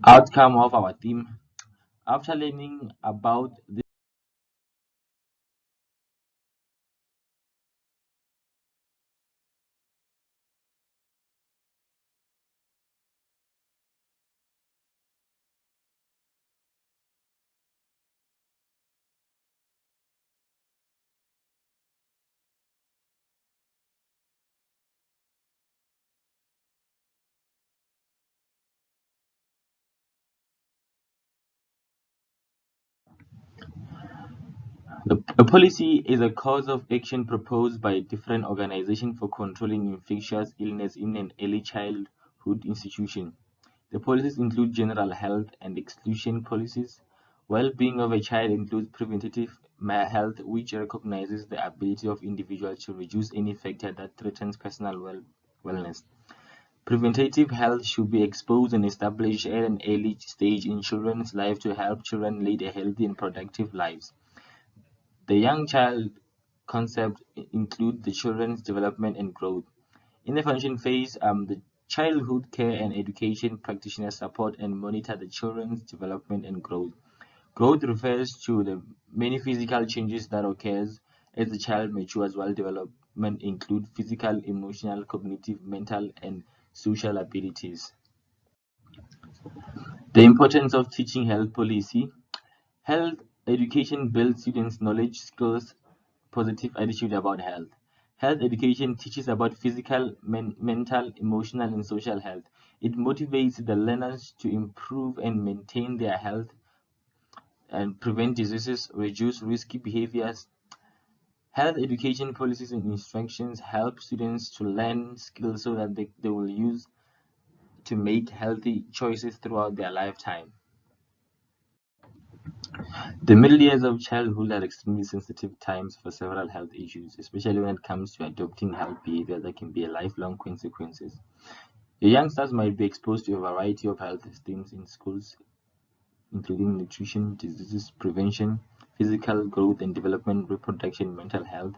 Outcome of our theme. After learning about this, a policy is a course of action proposed by a different organization for controlling infectious illness in an early childhood institution. The policies include general health and exclusion policies. Well-being of a child includes preventative health, which recognizes the ability of individuals to reduce any factor that threatens personal wellness. Preventative health should be exposed and established at an early stage in children's life to help children lead a healthy and productive lives. The young child concept include the children's development and growth. In the function phase, the childhood care and education practitioners support and monitor the children's development and growth. Growth refers to the many physical changes that occurs as the child matures, while development include physical, emotional, cognitive, mental, and social abilities. The importance of teaching health policy. Health education builds students' knowledge, skills, positive attitude about health. Health education teaches about physical, mental, emotional, and social health. It motivates the learners to improve and maintain their health and prevent diseases, reduce risky behaviors. Health education policies and instructions help students to learn skills so that they will use to make healthy choices throughout their lifetime. The middle years of childhood are extremely sensitive times for several health issues, especially when it comes to adopting health behavior that can be a lifelong consequences. The youngsters might be exposed to a variety of health themes in schools, including nutrition, diseases prevention, physical growth and development, reproduction, mental health,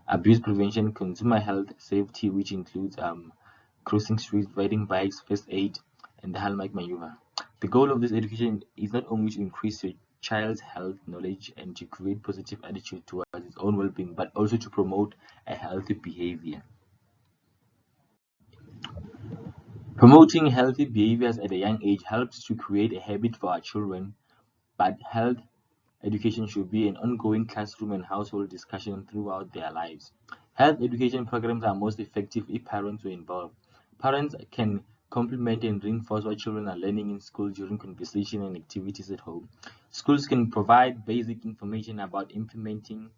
abuse prevention, consumer health, safety, which includes crossing streets, riding bikes, first aid, and the hallmark maneuver. The goal of this education is not only to increase your child's health knowledge and to create positive attitude towards its own well-being, but also to promote a healthy behavior. Promoting healthy behaviors at a young age helps to create a habit for our children, but health education should be an ongoing classroom and household discussion throughout their lives. Health education programs are most effective if parents are involved. Parents can complement and reinforce what children are learning in school during conversation and activities at home. Schools can provide basic information about implementing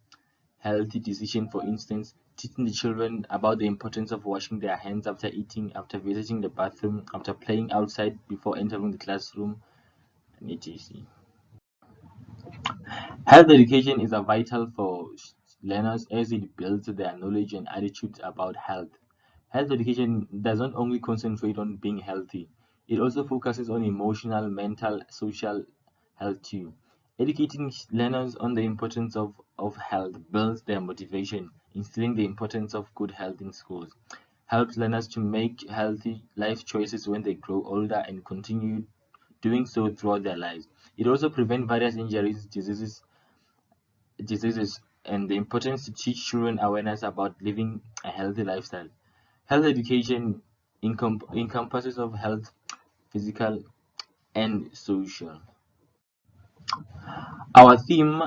healthy decision, for instance, teaching the children about the importance of washing their hands after eating, after visiting the bathroom, after playing outside before entering the classroom, and etc. Health education is a vital for learners as it builds their knowledge and attitudes about health. Health education does not only concentrate on being healthy, it also focuses on emotional, mental, social health too. Educating learners on the importance of health builds their motivation, instilling the importance of good health in schools, helps learners to make healthy life choices when they grow older and continue doing so throughout their lives. It also prevents various injuries, diseases, and the importance to teach children awareness about living a healthy lifestyle. Health education encompasses of health, physical and social. Our theme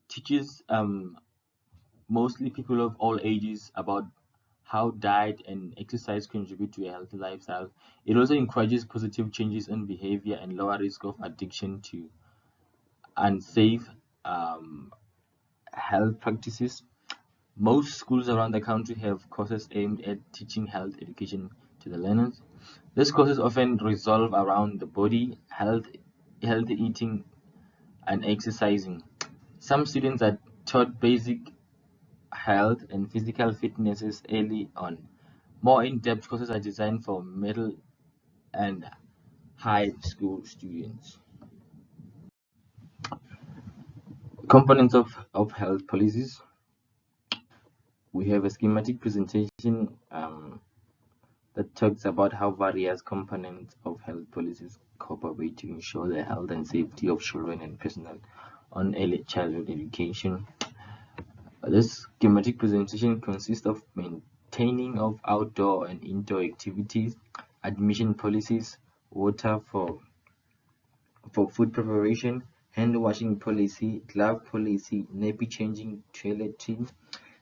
teaches mostly people of all ages about how diet and exercise contribute to a healthy lifestyle. It also encourages positive changes in behavior and lower risk of addiction to unsafe um, health practices. Most schools around the country have courses aimed at teaching health education to the learners. These courses often revolve around the body, healthy eating, and exercising. Some students are taught basic health and physical fitnesses early on. More in-depth courses are designed for middle and high school students. Components of health policies. We have a schematic presentation that talks about how various components of health policies cooperate to ensure the health and safety of children and personnel on early childhood education. This schematic presentation consists of maintaining of outdoor and indoor activities, admission policies, water for food preparation, hand washing policy, glove policy, nappy changing, toileting,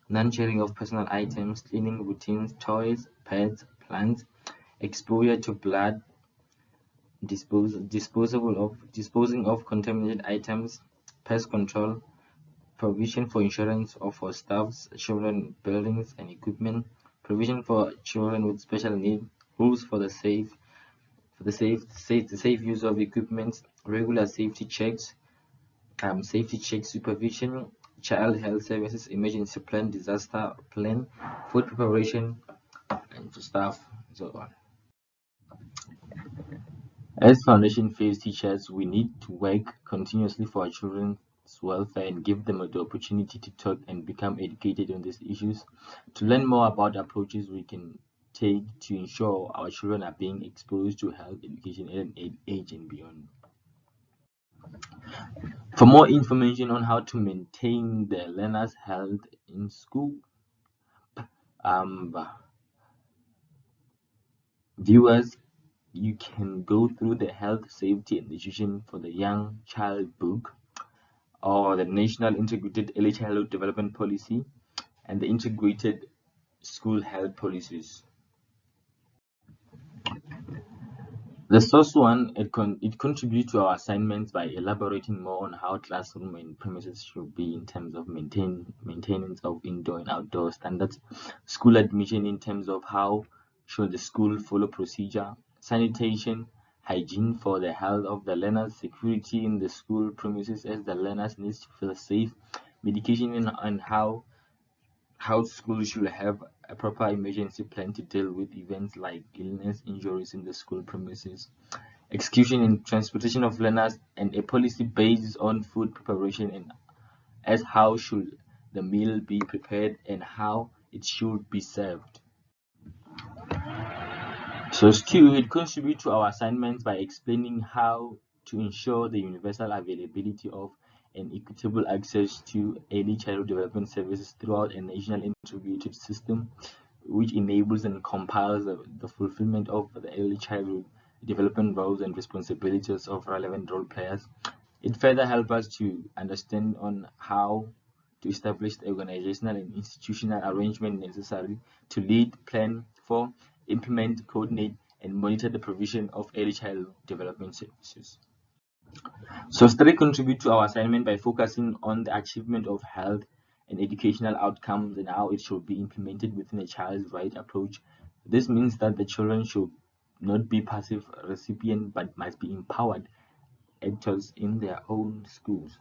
non-sharing of personal items, cleaning routines, toys, pets, plants, exposure to blood, disposing of contaminated items, pest control, provision for insurance or for staffs, children, buildings, and equipment, provision for children with special needs, rules for the safe use of equipment, regular safety check supervision, child health services, emergency plan, disaster plan, food preparation, and for staff, and so on. As foundation phase teachers, we need to work continuously for our children's welfare and give them the opportunity to talk and become educated on these issues. To learn more about approaches we can take to ensure our children are being exposed to health education at an age and beyond. For more information on how to maintain the learner's health in school, um, viewers, you can go through the Health, Safety and Nutrition for the Young Child book, or the National Integrated Early Childhood Development Policy, and the Integrated School Health Policies. The source one, it contributes to our assignments by elaborating more on how classroom and premises should be in terms of maintenance of indoor and outdoor standards, school admission in terms of how should the school follow procedure, sanitation, hygiene for the health of the learners, security in the school premises as the learners needs to feel safe, medication and how schools should have a proper emergency plan to deal with events like illness, injuries in the school premises, execution and transportation of learners, and a policy based on food preparation and as how should the meal be prepared and how it should be served. So Stu, it contributes to our assignments by explaining how to ensure the universal availability of and equitable access to early childhood development services throughout a national integrated system, which enables and compiles the fulfillment of the early childhood development roles and responsibilities of relevant role players. It further helps us to understand on how to establish the organizational and institutional arrangement necessary to lead, plan for, implement, coordinate, and monitor the provision of early childhood development services. So study contribute to our assignment by focusing on the achievement of health and educational outcomes and how it should be implemented within a child's right approach. This means that the children should not be passive recipients but must be empowered actors in their own schools.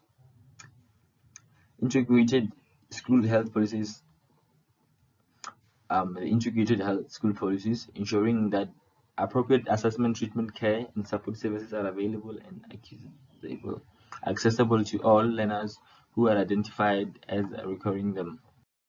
Integrated school health policies, the integrated health school policies, ensuring that appropriate assessment, treatment, care, and support services are available and accessible to all learners who are identified as requiring them.